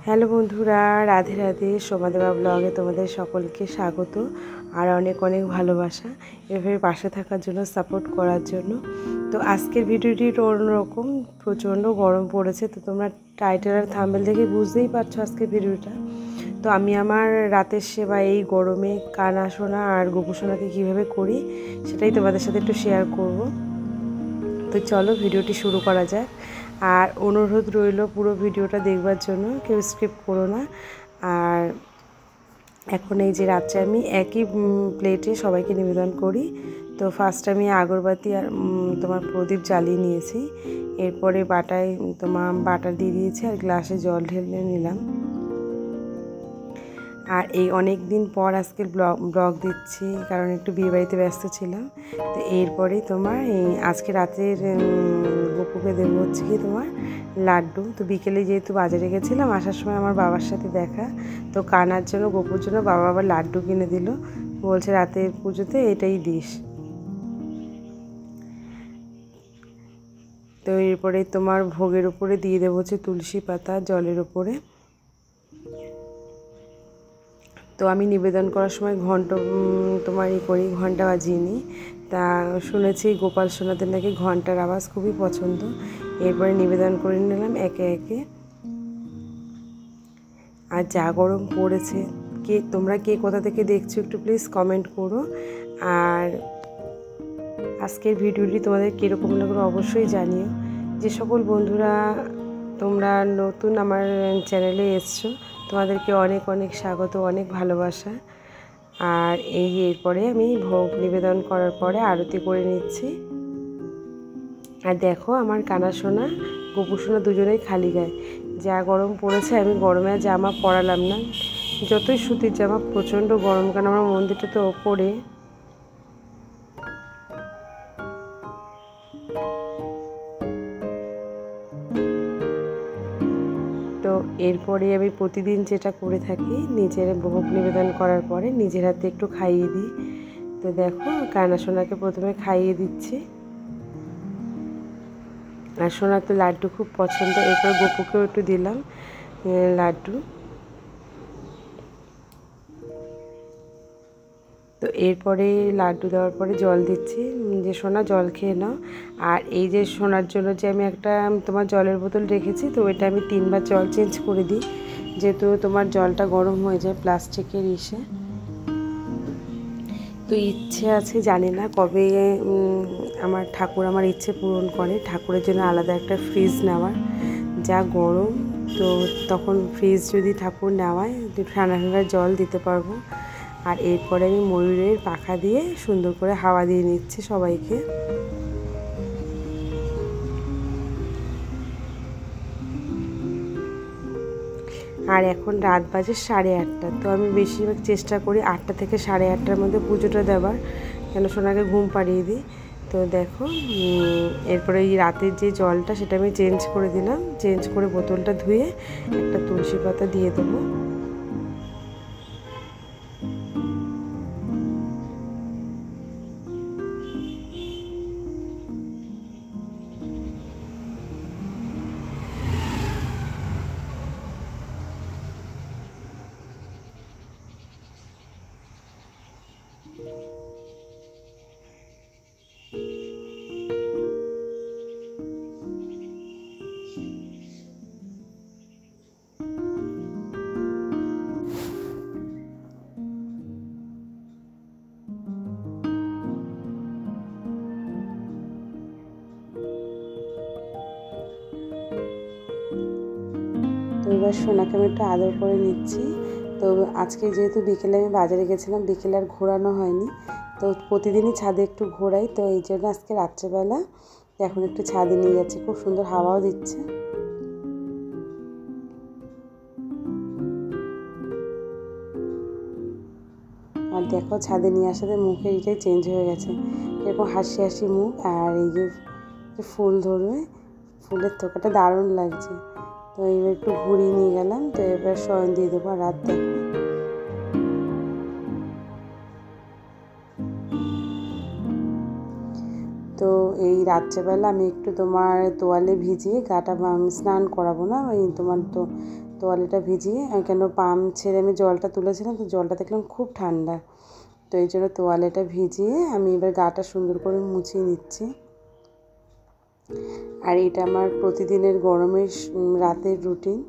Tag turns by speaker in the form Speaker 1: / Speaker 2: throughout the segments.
Speaker 1: Hello বন্ধুরা, রাধে রাধে। সোমাদেবা ব্লগে তোমাদের সকলকে স্বাগত আর অনেক অনেক ভালোবাসা এভাবে পাশে থাকার জন্য, সাপোর্ট করার জন্য। তো আজকের ভিডিওটি অন্যরকম, প্রচণ্ড গরম পড়েছে। তো তোমরা টাইটেল আর থাম্বনেল দেখে বুঝতেই পারছো আজকের ভিডিওটা। তো আমি আমার রাতের সেবা এই গরমে কানা সোনা আর গোপু সোনাকে কীভাবে করি সেটাই তোমাদের সাথে একটু শেয়ার করব। তো চলো ভিডিওটি শুরু করা যাক। আর অনুরোধ রইল পুরো ভিডিওটা দেখবার জন্য, কেউ স্কিপ করো না। আর এখন এই যে রাত্রে আমি একই প্লেটে সবাইকে নিবেদন করি। তো ফার্স্ট আমি আগরবাতি আর তোমার প্রদীপ জ্বালিয়ে নিয়েছি। এরপরে বাটায় বাটা দিয়ে দিয়েছি আর গ্লাসে জল ঢেলে নিলাম। আর এই অনেক দিন পর আজকে ব্লগ দিচ্ছি, কারণ একটু বিয়েবাড়িতে ব্যস্ত ছিলাম। তো এরপরেই আজকে রাতের গপুকে দেবো হচ্ছে কি তোমার লাড্ডু। তো বিকেলে যেহেতু বাজারে গেছিলাম, আসার সময় আমার বাবার সাথে দেখা, তো কানার জন্য গপুর জন্য বাবা আবার লাড্ডু কিনে দিল, বলছে রাতের পুজোতে এটাই দিস। তো এরপরে তোমার ভোগের উপরে দিয়ে দেবো হচ্ছে তুলসী পাতা জলের উপরে। তো আমি নিবেদন করার সময় ঘন্টা বাজিয়ে নিই। তা শুনেছি গোপাল সোনাদের নাকি ঘন্টার আওয়াজ খুবই পছন্দ। এরপরে নিবেদন করে নিলাম একে একে। আর যা গরম পড়েছে, তোমরা কে কোথা থেকে দেখছো একটু প্লিজ কমেন্ট করো। আর আজকের ভিডিওটি তোমাদের কীরকম লাগলো অবশ্যই জানিও। যে সকল বন্ধুরা তোমরা নতুন আমার চ্যানেলে এসছো, তোমাদেরকে অনেক অনেক স্বাগত, অনেক ভালোবাসা। আর এরপরে আমি ভোগ নিবেদন করার পরে আরতি করে নিচ্ছি। আর দেখো আমার কানা সোনা গোপু সোনা দুজনেই খালি গায়ে। যা গরম পড়েছে, আমি গরমে আর জামা পরালাম না, যতই সুতির জামা, প্রচণ্ড গরম, কারণ আমার মন্দিরটা তো ওপরে। তো এরপরে আমি প্রতিদিন যেটা করে থাকি, নিজের ভোগ নিবেদন করার পরে নিজের হাতে একটু খাইয়ে দিই। তো দেখো কানা সোনাকে প্রথমে খাইয়ে দিচ্ছি। আর সোনার তো লাড্ডু খুব পছন্দ, এরপর গপুকেও একটু দিলাম লাড্ডু। তো এরপরে লাড্ডু দেওয়ার পরে জল দিচ্ছি, যে সোনা জল খেয়ে নাও। আর এই যে সোনার জন্য যে আমি একটা তোমার জলের বোতল রেখেছি, তো এটা আমি 3বার জল চেঞ্জ করে দিই, যেহেতু তোমার জলটা গরম হয়ে যায় প্লাস্টিকের ইসে। তো ইচ্ছে আছে, জানি না কবে আমার ঠাকুর আমার ইচ্ছে পূরণ করে, ঠাকুরের জন্য আলাদা একটা ফ্রিজ নেওয়ার। যা গরম, তো তখন ফ্রিজ যদি ঠাকুর নেওয়ায় ঠান্ডা ঠান্ডা জল দিতে পারবো। আর এরপরে আমি ময়ূরের পাখা দিয়ে সুন্দর করে হাওয়া দিয়ে নিচ্ছি সবাইকে। আর এখন রাত বাজে 8:30। তো আমি বেশিরভাগ চেষ্টা করি 8টা থেকে 8:30টার মধ্যে পুজোটা দেওয়ার, কেন সোনাকে ঘুম পাড়িয়ে দিই। তো দেখো এরপরে এই রাতের যে জলটা সেটা আমি চেঞ্জ করে দিলাম, চেঞ্জ করে বোতলটা ধুয়ে একটা তুলসী পাতা দিয়ে দেবো। তো এবার সোনাকে আমি একটু আদর করে নিচ্ছি। তো আজকে যেহেতু বিকেলে আমি বাজারে গেছিলাম, বিকেলে আর ঘোরানো হয়নি, তো প্রতিদিনই ছাদে একটু ঘোরাই, তো এই জন্য আজকে রাত্রেবেলা এখন একটু ছাদে নিয়ে যাচ্ছি, খুব সুন্দর হাওয়াও দিচ্ছে। আর দেখো ছাদে নিয়ে আসাতে মুখের এটাই চেঞ্জ হয়ে গেছে, এরকম হাসি হাসি মুখ। আর এই যে ফুল ধরবে, ফুলের থোকাটা দারুণ লাগছে। তো এবার একটু ঘুরিয়ে নিয়ে গেলাম, তো এবার শয়ন দিয়ে দেবো। রাত দেখো তো এই রাত্রেবেলা আমি একটু তোমার তোয়ালে ভিজিয়ে গাটা, স্নান করাবো না, ওই তোমার তো তোয়ালেটা ভিজিয়ে, কেন পাম্প ছেড়ে আমি জলটা তুলেছিলাম, তো জলটা দেখলাম খুব ঠান্ডা, তো এই জন্য তোয়ালেটা ভিজিয়ে আমি এবার গাটা সুন্দর করে মুছিয়ে নিচ্ছি। আর এটা আমার প্রতিদিনের গরমের রাতের রুটিন।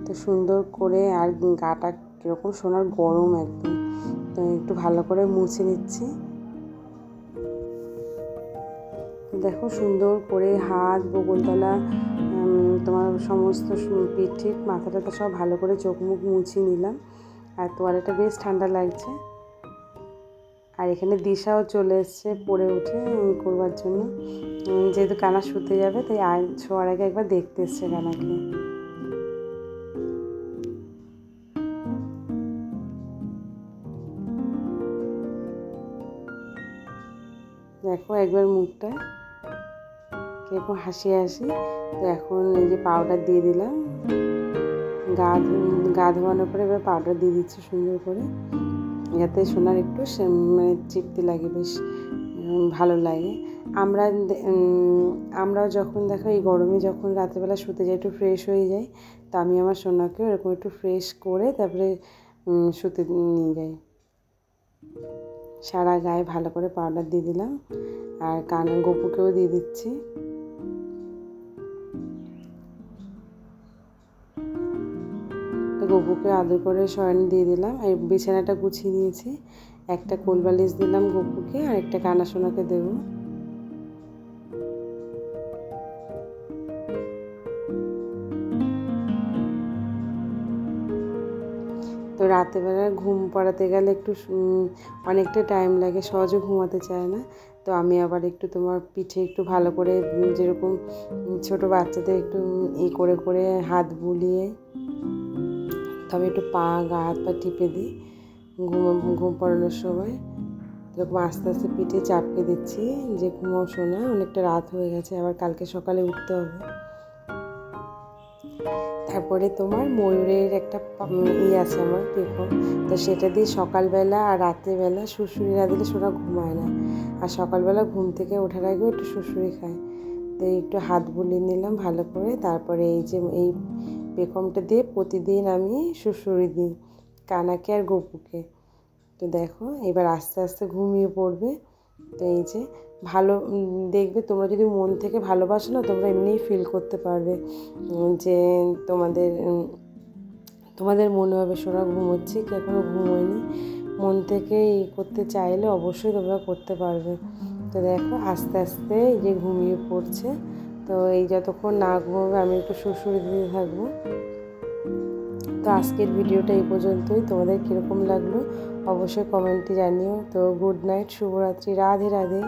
Speaker 1: তো সুন্দর করে, আর গাটা কীরকম সোনার গরম একদম, তো একটু ভালো করে মুছে নিচ্ছি। দেখো সুন্দর করে হাত, বগলতলা, তোমার সমস্ত পিঠ মাথাটা সব ভালো করে চোখ মুখ মুছিয়ে নিলাম। আর তোয়ালেটা বেশ ঠান্ডা লাগছে। আর এখানে দিশাও চলে এসছে পড়ে উঠে করবার জন্য, যেহেতু কানা শুতে যাবে তাই শোয়ার আগে একবার দেখতে এসছে কানাকে। দেখো একবার মুখটা কিরকম হাসি হাসি। তো এখন এই যে পাউডার দিয়ে দিলাম, গা ধোয়ানোর পরে এবার পাউডার দিয়ে দিচ্ছি সুন্দর করে, যাতে সোনার একটু মানে তৃপ্তি লাগে, বেশ ভালো লাগে। আমরাও যখন দেখো এই গরমে যখন রাত্রেবেলা শুতে যাই একটু ফ্রেশ হয়ে যাই, তো আমি আমার সোনাকেও এরকম একটু ফ্রেশ করে তারপরে শুতে নিয়ে যাই। সারা গায়ে ভালো করে পাউডার দিয়ে দিলাম, আর কানের গপুকেও দিয়ে দিচ্ছি। গপুকে আদর করে শয়নে দিয়ে দিলাম। এই বিছানাটা গুছিয়ে নিয়েছি, একটা কোল বালিশ দিলাম গপুকে, আর একটা কানা সোনাকে দেবো। তো রাতেরবেলা ঘুম পাড়াতে গেলে একটু অনেকটা টাইম লাগে, সহজে ঘুমাতে চায় না। তো আমি আবার একটু তোমার পিঠে একটু ভালো করে, যেরকম ছোটো বাচ্চাদের একটু করে করে হাত বুলিয়ে, তবে একটু গা হাত পা টিপে দিই ঘুম পাড়ানোর সময়। এরকম আস্তে আস্তে পিঠে চাপকে দিচ্ছি যে ঘুমাও সোনা, অনেকটা রাত হয়ে গেছে, আবার কালকে সকালে উঠতে হবে। তারপরে তোমার ময়ূরের একটা আছে আমার পেখম, তো সেটা দিয়ে সকালবেলা আর রাত্রেবেলা সুড়সুড়ি না দিলে সোনা ঘুমায় না, আর সকালবেলা ঘুম থেকে ওঠার আগেও একটু সুড়সুড়ি খায়। তো একটু হাত বুলিয়ে নিলাম ভালো করে, তারপরে এই যে এই পেখমটা দিয়ে প্রতিদিন আমি সুড়সুড়ি দিই কানাকে আর গপুকে। তো দেখো এবার আস্তে আস্তে ঘুমিয়ে পড়বে। তো এই যে ভালো দেখবে, তোমরা যদি মন থেকে ভালোবাসো না, তোমরা এমনিই ফিল করতে পারবে যে তোমাদের মনে হবে সোনা ঘুমোচ্ছে কি এখনও ঘুমোয়নি। মন থেকে করতে চাইলে অবশ্যই তোমরা করতে পারবে। তো দেখো আস্তে আস্তে এই যে ঘুমিয়ে পড়ছে। তো এই যতক্ষণ না ঘুমাবে আমি একটু সুড়সুড়ি দিতে থাকবো। তো আজকের ভিডিওটা এই পর্যন্তই। তোমাদের কীরকম লাগলো অবশ্যই কমেন্টে জানিও। তো গুড নাইট, শুভরাত্রি, রাধে রাধে।